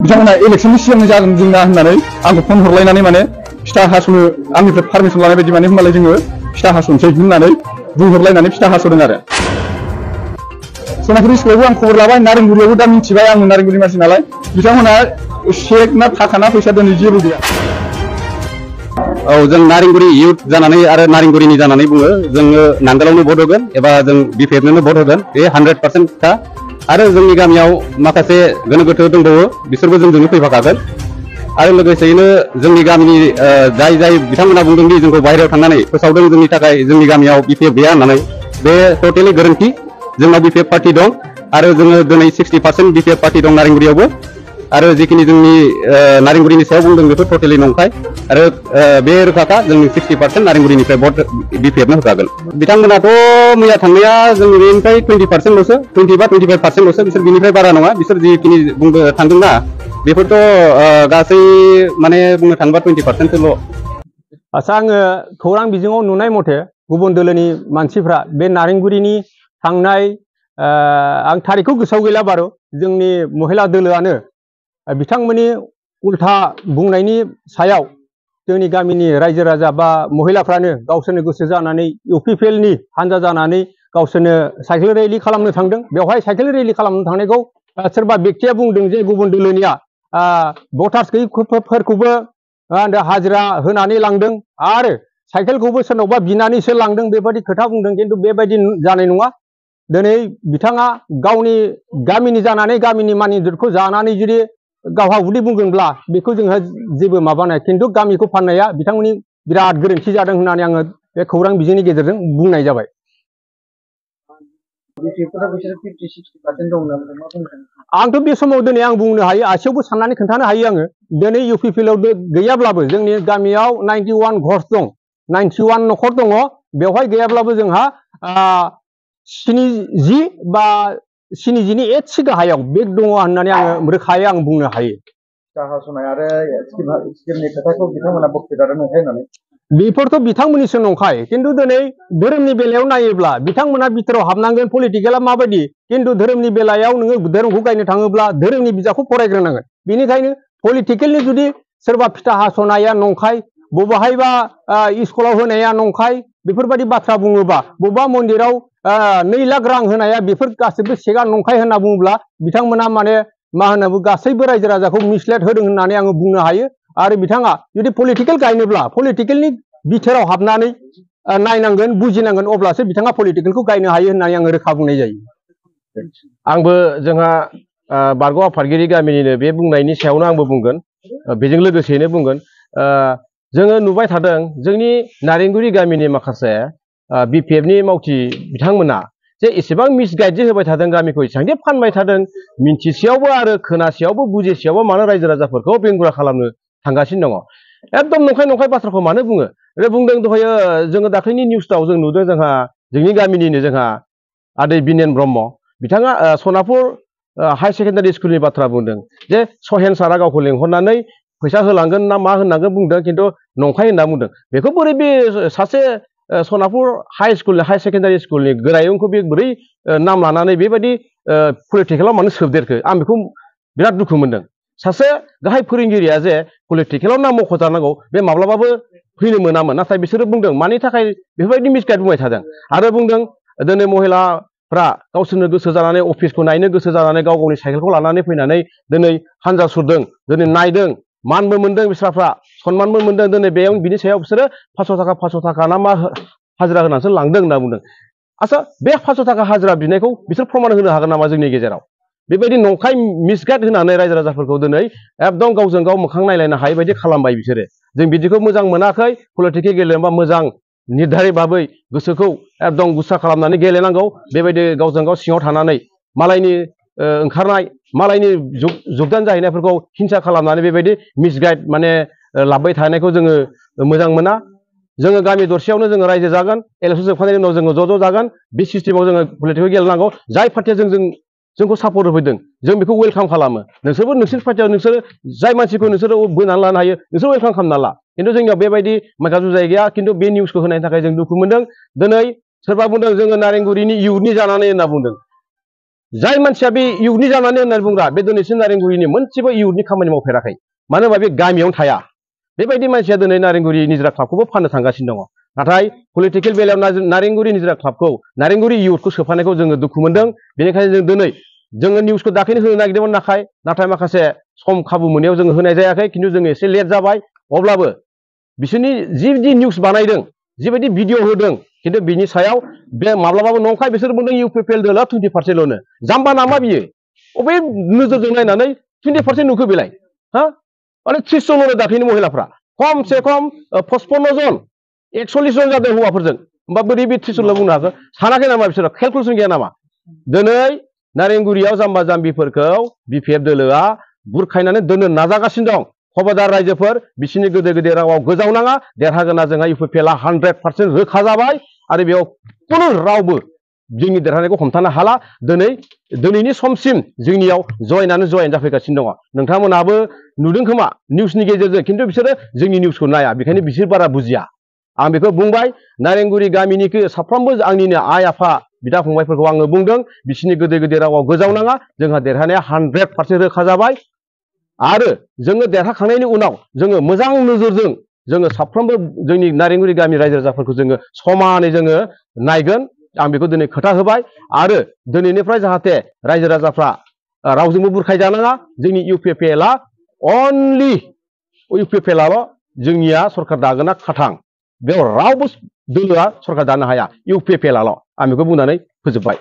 बिथांमोना इलेक्शननि सिगांनो जागोन जोंना होननानै आंखौ फन हरलायनानै माने फिथा हास'नो आंनिफ्राय पारमिसन लानाय बायदि माने होनबालाय जोङो फिथा हास'नोसै होननानै बुंहरलायनानै फिथा हास'दों आरो सनापुर स्कुलावबो आं खबर लाबाय नारेंगुरियावबो दा मिथिबाय आङो नारेंगुरि मानसि नालाय बिथांमोना चेक ना थाखा ना फैसा दोनै जेबो गैया औ जों नारेंगुरि इउथ जानानै आरो नारेंगुरिनि जानानै बुङो जोङो नांगोलावनो भट होगोन एबा जों बिपिएफनोनो भट होगोन बे 100% खोथा आरो जोंनि गामियाव माखासे गोनो गोथो दंबावो बिसोरबो जोंजोंनो फैफाखागोन आरो लोगोसेयैनो जोंनि गामिनि जाय जाय बिथांमोना बुंदों दि जोंखौ बाहेरायाव थांनानै फोसावदों जोंनि थाखाय जोंनि गामियाव बिपिएफ गैया होननानै बे टटेलि गोरोन्थि जोंनाव बिपिएफ पार्टी दं आरो जोङो दिनै 60% बिपिएफ पार्टी दं नारेंगुरियावबो आरो जिखिनि जोंनि नारेंगुरिनि सायाव बुंदों बेफोर टटेलि नंखाय आरो बे रोखाखा जोंनि 60% नारेंगुरिनिफ्राय भट बिपिएफनो होखागोन बिथांमोनाथ' मैया थांनाया जोंनि बेनिफ्राय 20%ल'सो 20 बा 25%ल'सो बिसोर बिनिफ्राय बारा नङा बिसोर जिखिनि बुंदो थांदोंना बेफोरथ' गासै माने बुंनो थाङोबा 20%ल' आच्छा आङो खौरां बिजोङाव नुनाय मथे गुबुन दोलोनि मानसिफ्रा बे नारेंगुरिनि थांनाय आं थारिखखौ गोसोआव गैला बारु जोंनि महिला दोलोआनो बिथांमोननि उल्था बुंनायनि सायाव जोंनि गामिनि रायजो राजा बा महिलाफ्रानो गावसोरनो गोसो जानानै इउपिपिएलनि हानजा जानानै गावसोरनो साइकेल रेलि खालामनो थांदों बेवहाय साइकेल रेलि खालामनो थांनायखौ सोरबा बेक्तिया बुंदों जे गुबुन दोलोनिया भटार्स गैयैफोरखौबो हाजिरा होनानै लांदों आरो साइकेलखौबो सोरनावबा बिनानैसो लांदों बेबायदि खोथा बुंदों खिन्थु बेबायदि जानाय नङा दिनै बिथाङा गावनि गामिनि जानानै गामिनि मानिखौ जानानै जुदि गावहा उदै बुंगोनब्ला बेखौ जोंहा जेबो माबानाय खिन्थु गामिखौ फाननाया बिथांमोननि बिराद गोरोन्थि जादों होननानै आङो बे खौरां बिजोंनि गेजेरजों बुंनाय जाबाय आंथ' बे समाव दिनै आं बुंनो हायो आसियावबो साननानै खोन्थानो हायो आङो दिनै इउपिपिएलआव गैयाब्लाबो जोंनि गामियाव 91 घरस दं 91 न'खर दङ बेवहाय गैयाब्लाबो जोंहा 70 बा 70नि एसे गाहायाव बेग दङ होननानै आङो रोखायै आं बुंनो हायो बेफोरथ' बिथांमोननिसो नंखाय खिन्थु दिनै धोरोमनि बेलायाव नायोब्ला बिथांमोना बिथोराव हाबनांगोन पलिटिकेला माबायदि खिन्थु धोरोमनि बेलायाव नोङो धोरोमखौ गायनो थाङोब्ला धोरोमनि बिजाबखौ फरायग्रोनांगोन बेनिखायनो पलिटिकेलनि जुदि सोरबा फिथा हास'नाया नंखाय बबेहायबा स्कुलाव होनाया नंखाय बेफोरबायदि बाथ्रा बुङोबा बबेबा मन्दिराव 2 लाख रां होनाया बेफोर गासैबो सेगा नंखाय होनना बुङोब्ला बिथांमोना माने मा होनो गासैबो रायजो राजाखौ मिसलेट होदों होननानै आङो बुंनो हायो आरो बिथाङा जुदि पलिटिकेल गायनोब्ला पलिटिकेलनि बिथोराव हाबनानै नायनांगोन बुजिनांगोन अब्लासो बिथाङा पलिटिकेलखौ गायनो हायो होननानै आङो रोखा बुंनाय जायो आंबो जोंहा बारग' आफादगिरि गामिनिनो बे बुंनायनि सायावनो आंबो बुंगोन बेजों लोगोसेयैनो बुंगोन जोङो नुबाय थादों जोंनि नारेंगुरि गामिनि माखासे बिपिएफनि मावथि बिथांमोना जे एसेबां मिसगाइड जे होबाय थादों गामिखौ एसेबां फानबाय थादों मिन्थिसेयावबो आरो खोनासेयावबो बुजिसेयावबो मानो रायजो राजाफोरखौ बेंगुरा खालामनो थांगासिनो दङ एकदम नंखाय नंखाय बाथ्राखौ मानो बुङो बुंदों दहायो जोङो दाख्लैनि निउसआव जों नुदों जोंहा जोंनि गामिनिनो जोंहा आदै बिनेन ब्रह्म बिथाङा सनापुर हाई सेकेन्डारि स्कुलनि बाथ्रा बुंदों जे सहेन सारा गावखौ लेंहरनानै फैसा होलांगोन ना मा होननांगोन बुंदों खिन्थु नंखाय होनना बुंदों बेखौ बोरै बे सासे सनापुर हाई सेकेन्डारि स्कुलनि गोरायुंखौ बे बोरै नाम लानानै बेबायदि पलिटिकेलाव मानो सोबदेरखो आं बेखौ बिराद दुखु मोनदों सासे गाहाय फोरोंगिरिया जे पलिटिकेलाव नाम मख'जानांगौ बे माब्लाबाबो फैनो मोनामोन नाथाय बिसोरो बुंदों मानि थाखाय बेफोरबायदि मिसगाइड बुंबाय थादों आरो बुंदों दिनै महिलाफ्रा गावसोरनो गोसो जानानै अफिसखौ नायनो गोसो जानानै गाव गावनि साइकेलखौ लानानै फैनानै दिनै हानजा सुरदों दिनै नायदों मानबो मोनदों बिस्राफ्रा सनमानबो मोनदों दिनै बेयाव बिनि सायाव बिसोरो 500 थाखा ना मा हाजिरा होनानैसो लांदों होनना बुंदों आच्छा बे 500 थाखा हाजिरा बिनायखौ बिसोर प्रमान होनो हागोन नामा जोंनि गेजेराव बेबायदि नंखाय मिसगाइड होनानै रायजो राजाफोरखौ दिनै एकदम गावजों गाव मोखां नायलायनो हायै बायदि खालामबाय बिसोरो जों बिदिखौ मोजां मोनाखै पलिटिकेल गेलेनोबा मोजां निर्धारि भाबै गोसोखौ एकदम गुस्सा खालामनानै गेलेनांगौ बेबायदि गावजों गाव सिङाव थानानै मालायनि ओंखारनाय मालायनि जुगदान जाहैनायफोरखौ हिंसा खालामनानै बेबायदि मिसगाइड माने लाबोबाय थानायखौ जोङो मोजां मोना जोङो गामि दरसेयावनो जोङो रायजो जागोन इलेक्सन जोबखांनायनि उनाव जोङो ज' जागोन बे सिस्टेमाव जोङो पलिटिकेल गेलेनांगौ जाय पार्टिया जोंखौ सापर्ट होफैदों जों बेखौ वेलकाम खालामो नोंसोरबो नोंसोर पार्टियाव नोंसोर जाय मानसिखौ नोंसोरो बोनानै लानो हायो नोंसोर वेलकाम खालामना ला खिन्थु जोंनियाव बेबायदि माखा जुजाय गैया खिन्थु बे निउसखौ होनायनि थाखाय जों दुखु मोनदों दिनै सोरबा बुंदों जोङो नारेंगुरिनि इयुथनि जानानै होनना बुंदों जाय मानसिया बे इयुथनि जानानै होननानै बुंग्रा बे दिनैसिम नारेंगुरिनि मोनसेबो इयुथनि खामानि मावफेराखै मानो होनबा बे गामियावनो थाया बेबायदि मानसिया दिनै नारेंगुरि निजोरा क्लाबखौबो फाननो थांगासिनो दङ नाथाय पलिटिकेल बेलायाव नारेंगुरि निजोरा क्लाबखौ नारेंगुरि इयुथखौ सोफानायखौ जोङो दुखु मोनदों बेनिखायनो जों दिनै जोङो निउसखौ दाखैनो होनो नागिरदोंमोन नाथाय माखासे सम खाबु मोननायाव जोङो होनाय जायाखै खिन्थु जोङो एसे लेट जाबाय अब्लाबो बिसोरनि जिबायदि निउस बानायदों जिबायदि भिडिअ होदों खिन्थु बिनि सायाव बे माब्लाबाबो नंखाय बिसोर बुंदों इउपिपिएल दोला 20%ल'नो जाम्बा नामा बियो अबे नोजोरजों नायनानै 20% नुखो बेलाय हा माने 30 जनल' दाख्लैनि महिलाफ्रा खमसे खम 55 जन 41 जन जादों हौवाफोरजों होमबा बोरै बे 30 जनल' बुंनो हाखो सानाखै नामा बिसोरो केलकुलेसन गैया नामा दिनै नारेंगुरियाव जाम्बा जाम्बिफोरखौ बिपिएफ दोलोआ बुरखायनानै दोननो नाजागासिनो दं खबरदार रायजोफोर बिसोरनि गोदो गोदो रावाव गोजावनाङा देरहागोना जोंहा इउपिपिएलआ 100% रोखा जाबाय आरो बेयाव खुनु रावबो जोंनि देरहानायखौ हमथानो हाला दिनैनि समसिम जोंनियाव जयेन जाफैगासिनो दङ नोंथांमोनहाबो नुदों खोमा निउसनि गेजेरजों खिन्थु बिसोरो जोंनि निउसखौ नाया बेखायनो बिसोर बारा बुजिया आं बेखौ बुंबाय नारेंगुरि गामिनि साफ्रोमबो आंनिनो आइ आफा बिदा फंबायफोरखौ आङो बुंदों बिसोरनि गोदो गोदो रावाव गोजावनाङा जोंहा देरहानाया 100% रोखा जाबाय आरो जोङो देरहाखांनायनि उनाव जोङो मोजां नोजोरजों जोङो साफ्रोमबो जोंनि नारेंगुरि गामि रायजो राजाफोरखौ जोङो समानै जोङो नायगोन आं बेखौ दिनै खोथा होबाय आरो दिनैनिफ्राय जाहाथे रायजो राजाफ्रा रावजोंबो बुरखायजानाङा जोंनि इउपिपिएलआ अनलि इउपिपिएलआल' जोंनिया सरकार दागोना खाथां बेयाव रावबो दोलोआ सरकार दानो हाया इउपिपिएलआल' आं बेखौ बुंनानै फोजोबबाय